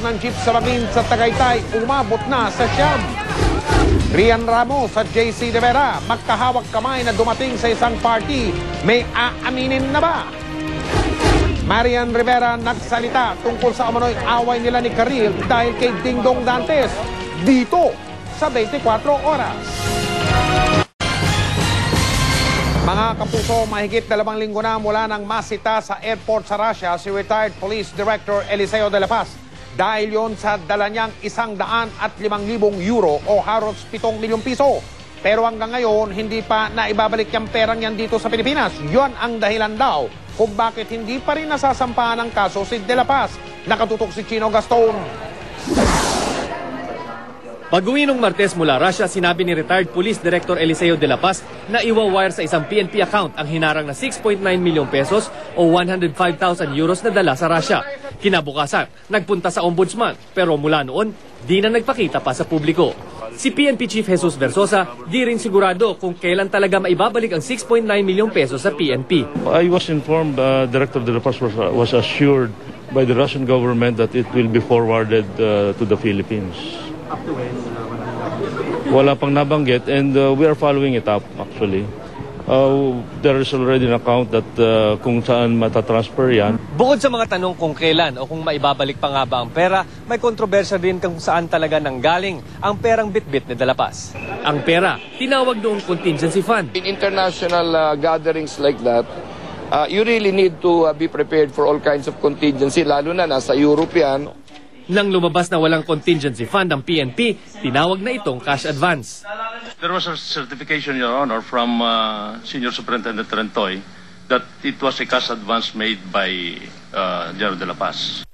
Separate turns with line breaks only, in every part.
ng jeep sa Bangin sa Tagaytay umabot na sa siyam. Rian Ramos at JC De Vera magkahawak kamay na dumating sa isang party. May aaminin na ba? Marian Rivera nagsalita tungkol sa umano'y away nila ni Karil dahil kay Dingdong Dantes dito sa 24 oras. Mga kapuso, mahigit 2 linggo na mula nang masita sa airport sa Russia si retired Police Director Eliseo de la Paz. Dahil yon sa dala niyang 105,000 euro o halos 7 milyong piso. Pero hanggang ngayon, hindi pa naibabalik yung perang yan dito sa Pilipinas. Yon ang dahilan daw kung bakit hindi pa rin nasasampahan ng kaso si De La Paz. Nakatutok si Chino Gaston.
Pag-uwi nung Martes mula Russia, sinabi ni retired Police Director Eliseo de la Paz na iwa-wire sa isang PNP account ang hinarang na 6.9 milyong pesos o 105,000 euros na dala sa Russia. Kinabukasan, nagpunta sa ombudsman pero mula noon, di na nagpakita pa sa publiko. Si PNP Chief Jesus Versosa, di rin sigurado kung kailan talaga maibabalik ang 6.9 milyong pesos sa PNP.
I was informed, Director de la Paz was assured by the Russian government that it will be forwarded to the Philippines. Wala pang nabanggit and we are following it up actually. There is already an account that kung saan matatransfer yan.
Bukod sa mga tanong kung kailan o kung maibabalik pa nga ba ang pera, may kontrobersya din kung saan talaga nanggaling ang perang bitbit ni De La Paz. Ang pera, tinawag noong contingency fund.
In international gatherings like that, you really need to be prepared for all kinds of contingency, lalo na nasa Europe yan.
Nang lumabas na walang contingency fund ang PNP, tinawag na itong cash advance.
There was a certification, Your Honor, from Senior Superintendent Rentoy that it was a cash advance made by General De La Paz.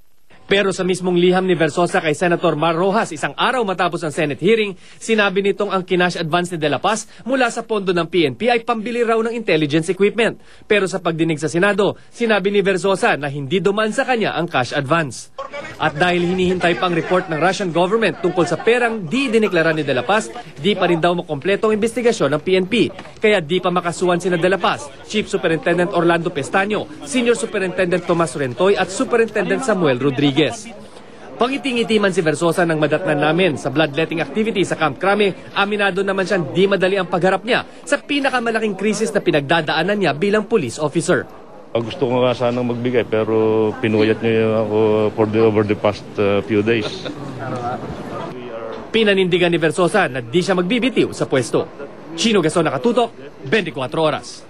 Pero sa mismong liham ni Versosa kay Senator Mar Rojas, isang araw matapos ang Senate hearing, sinabi nitong ang kinash advance ni De La Paz mula sa pondo ng PNP ay pambili raw ng intelligence equipment. Pero sa pagdinig sa Senado, sinabi ni Versosa na hindi dumaan sa kanya ang cash advance. At dahil hinihintay pang report ng Russian government tungkol sa perang di dineklara ni De La Paz, di pa rin daw makompleto ang investigasyon ng PNP. Kaya di pa makasuhan sina De La Paz, Chief Superintendent Orlando Pestaño, Senior Superintendent Tomas Rentoy at Superintendent Samuel Rodriguez. Pangiti-ngiti man si Versosa nang madatnan namin sa bloodletting activity sa Camp Crame, aminado naman siyang di madali ang pagharap niya sa pinakamalaking krisis na pinagdadaanan niya bilang police officer.
Gusto ko nga sanang magbigay pero pinuyat niyo ako over the past few days.
Pinanindigan ni Versosa na di siya magbibitiw sa pwesto. Chino Gaston, nakatutok, 24 oras.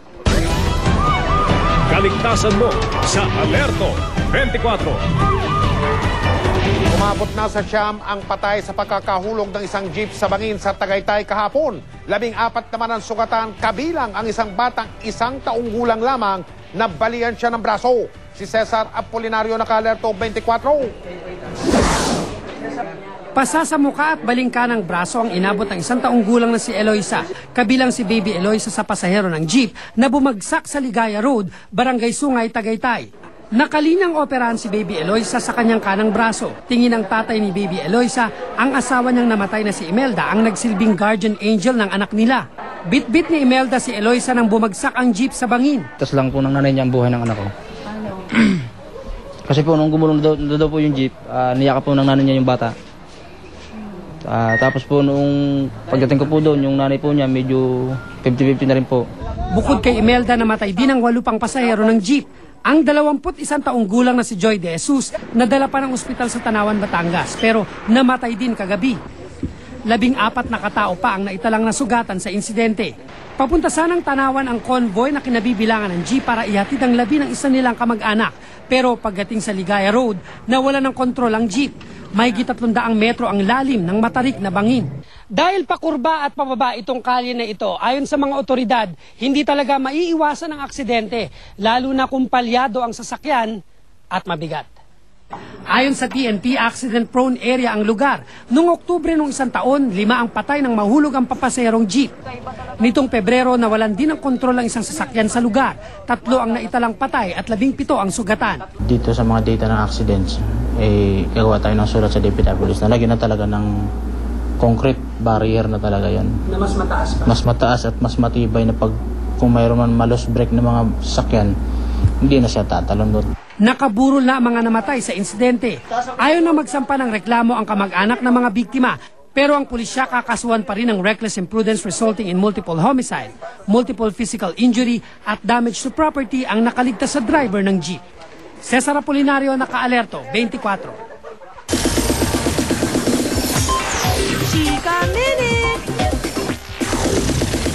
Kaligtasan mo sa Alerto 24.
Umabot na sa siyam ang patay sa pagkakahulog ng isang jeep sa Bangin sa Tagaytay kahapon. 14 naman ang sugatan, kabilang ang isang batang 1 taong gulang lamang na balian siya ng braso. Si Cesar Apolinario, naka-Alerto 24.
Pasa sa muka at balingka ng braso ang inabot ng 1 taong gulang na si Eloisa, kabilang si Baby Eloisa sa pasahero ng jeep na bumagsak sa Ligaya Road, Barangay Sungay, Tagaytay. Nakalinyang operahan si Baby Eloisa sa kanyang kanang braso. Tingin ng tatay ni Baby Eloisa, ang asawa niyang namatay na si Imelda ang nagsilbing guardian angel ng anak nila. Bit-bit ni Imelda si Eloisa nang bumagsak ang jeep sa Bangin.
Tas lang po ng nanay niya ang buhay ng anak ko. Kasi po nung gumulong daw po yung jeep, niyakap po ng nanay niya yung bata. Tapos po nung pagdating ko po doon, yung nanay po niya medyo 50-50 na rin po.
Bukod kay Imelda, namatay din ang 8 pang pasahero ng jeep. Ang 21 taong gulang na si Joy De Jesus nadala pa ng ospital sa Tanawan, Batangas, pero namatay din kagabi. 14 na katao pa ang naitalang nasugatan sa insidente. Papunta sanang Tanawan ang convoy na kinabibilangan ng jeep para ihatid ang labi ng isa nilang kamag-anak. Pero pagdating sa Ligaya Road, nawala ng kontrol ang jeep. Mahigit 300 metro ang lalim ng matarik na Bangin. Dahil pakurba at pababa itong kalye na ito, ayon sa mga otoridad, hindi talaga maiiwasan ang aksidente, lalo na kung palyado ang sasakyan at mabigat. Ayon sa PNP, accident-prone area ang lugar. Noong Oktubre ng 1 taon, 5 ang patay ng mahulog ang papaserong jeep. Nitong Pebrero, nawalan din ng kontrol ang isang sasakyan sa lugar. 3 ang naitalang patay at 17 ang sugatan.
Dito sa mga data ng accidents, gagawa tayo ng sulat sa DPWH na lagyan na talaga ng concrete barrier na talaga yan.
Na mas mataas pa?
Mas mataas at mas matibay na kung mayroon man malos break ng mga sasakyan, hindi na siya tatalon doon.
Nakaburol na ang mga namatay sa insidente. Ayaw na magsampa ng reklamo ang kamag-anak ng mga biktima. Pero ang pulisya kakasuhan pa rin ng reckless imprudence resulting in multiple homicide, multiple physical injury at damage to property ang nakaligtas sa driver ng jeep. Cesar Apolinario, Naka-Alerto, 24.
Chika Minute!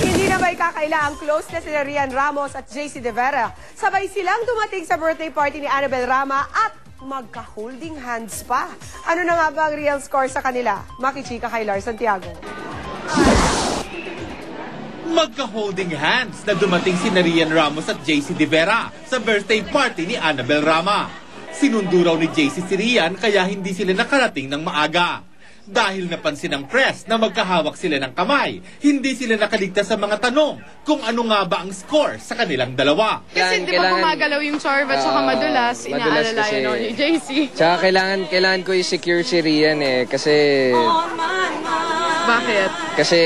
Hindi na ba ikakaila ang close na sina Rian Ramos at JC De Vera? Sabay silang dumating sa birthday party ni Annabel Rama at magka-holding hands pa. Ano na nga ba ang real score sa kanila? Makichika kay Lars Santiago.
Magka-holding hands na dumating si Rian Ramos at JC De Vera sa birthday party ni Annabel Rama. Sinundo raw ni JC si Rian kaya hindi sila nakarating ng maaga. Dahil napansin ng press na magkahawak sila ng kamay, hindi sila nakaligtas sa mga tanong kung ano nga ba ang score sa kanilang dalawa.
Kasi di ba gumagalaw yung Charv at saka madulas, inaalala yun ni JC.
Tsaka kailangan ko i-secure si Rian kasi...
Bakit?
Kasi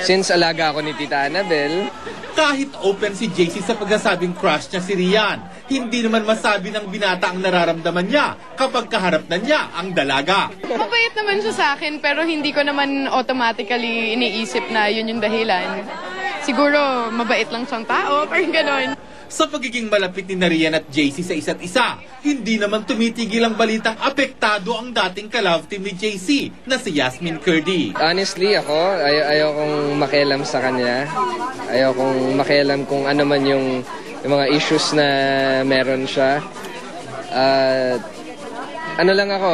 since alaga ako ni Tita Annabel...
Kahit open si JC sa pagsasabing crush niya si Rian, hindi naman masabi ng binata ang nararamdaman niya kapag kaharap na niya ang dalaga.
Mabait naman siya sa akin pero hindi ko naman automatically iniisip na yun yung dahilan. Siguro mabait lang siyang tao, parang ganon.
Sa pagiging malapit ni Rian at JC sa isa't isa, hindi naman tumitigil ang balitang apektado ang dating ka-love team ni JC na si Yasmin Curdy.
Honestly, ayaw kong makialam sa kanya. Ayaw kong makialam kung ano man yung mga issues na meron siya. Ano lang ako,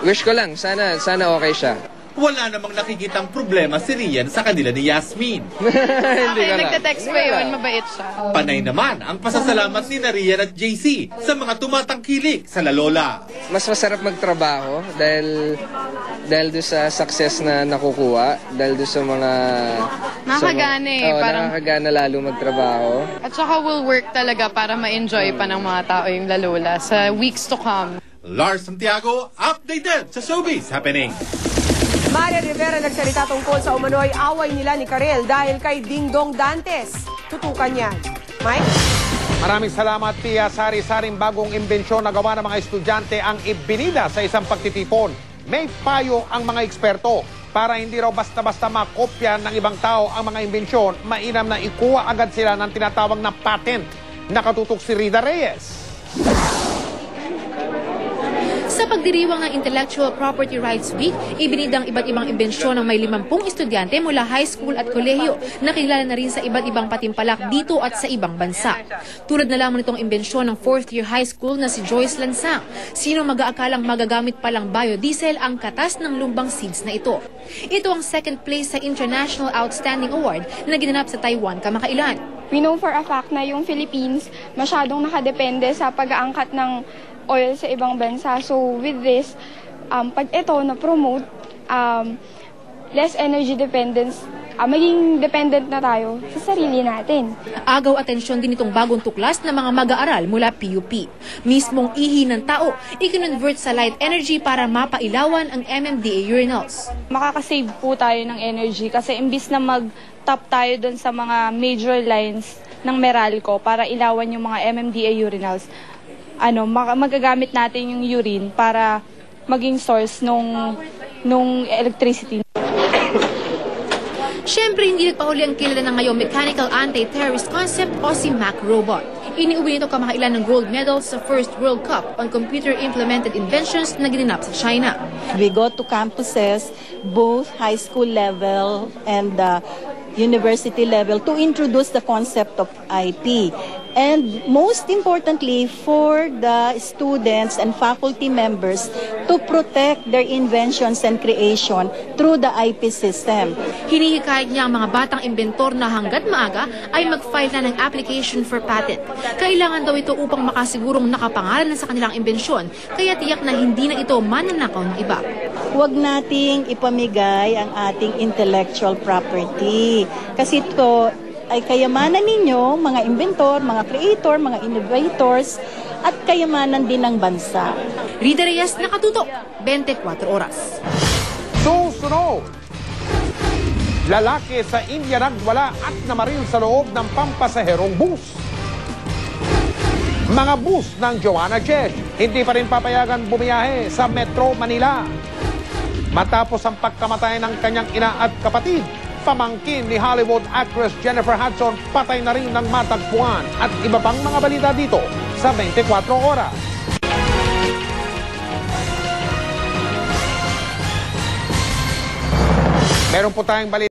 wish ko lang, sana okay siya.
Wala namang nakikitang problema si Rian sa kanila ni Yasmin.
Okay, nagte-text ko yun, mabait siya.
Panay naman ang pasasalamat ni Rian at JC sa mga tumatangkilik sa La Lola.
Mas masarap magtrabaho dahil doon sa success na nakukuha, dahil doon sa mga...
Nakakagana parang...
nakakagana lalo magtrabaho.
At saka will work talaga para ma-enjoy pa ng mga tao yung La Lola sa weeks to come.
Lars Santiago, updated sa Showbiz Happening.
Maria Rivera nagsalita tungkol sa umano'y away nila ni Karel dahil kay Dingdong Dantes. Tutukan yan. Mike?
Maraming salamat, Pia. Sari-saring bagong imbensyon na gawa ng mga estudyante ang ibinida sa isang pagtitipon. May payo ang mga eksperto. Para hindi raw basta-basta makopya ng ibang tao ang mga imbensyon, mainam na ikuha agad sila ng tinatawag na patent. Nakatutok si Rida Reyes.
Sa pagdiriwang ng Intellectual Property Rights Week, ibinidang iba't ibang imbensyon ng may 50 estudyante mula high school at kolehiyo na kilala na rin sa iba't ibang patimpalak dito at sa ibang bansa. Tulad na lamang nitong imbensyon ng 4th year high school na si Joyce Lansang. Sino mag-aakalang magagamit palang biodiesel ang katas ng lumbang seeds na ito. Ito ang second place sa International Outstanding Award na ginanap sa Taiwan kamakailan.
We know for a fact na yung Philippines masyadong nakadepende sa pag-aangkat ng oil sa ibang bansa. So with this, pag ito na-promote, less energy dependence, maging dependent na tayo sa sarili natin.
Agaw atensyon din itong bagong tuklas ng mga mag-aaral mula PUP. Mismong ihi ng tao, i-convert sa light energy para mapailawan ang MMDA urinals.
Makakasave po tayo ng energy kasi imbis na mag-tap tayo dun sa mga major lines ng Meralco para ilawan yung mga MMDA urinals, magagamit natin yung urine para maging source nung electricity.
Siyempre, hindi nagpahuli ang kilala ng ngayong Mechanical Anti-Terrorist Concept o si Mac Robot. Iniuwi nito kamakailan ng gold medal sa first World Cup on computer-implemented inventions na ginanap sa China.
We go to campuses, both high school level and university level, to introduce the concept of IP. And most importantly, for the students and faculty members to protect their inventions and creation through the IP system.
Hinihikayat niya ang mga batang inventor na hanggat maaga ay mag-file na ng application for patent. Kailangan daw ito upang makasigurong nakapangalan na sa kanilang imbensyon, kaya tiyak na hindi na ito mananakaw ng iba.
Huwag nating ipamigay ang ating intellectual property. Kasi ito ay kayamanan ninyo, mga inventor, mga creator, mga innovators, at kayamanan din ng bansa.
Rida Reyes, Nakatutok, 24 oras.
Susunod! Lalaki sa India nagwala at namaril sa loob ng pampasaherong bus. Mga bus ng Joanna Chesh, hindi pa rin papayagan bumiyahe sa Metro Manila. Matapos ang pagkamatay ng kanyang ina at kapatid, pamangkin ni Hollywood actress Jennifer Hudson patay na rin ng matagpuan at iba pang mga balita dito sa 24 oras. Meron po tayong balita.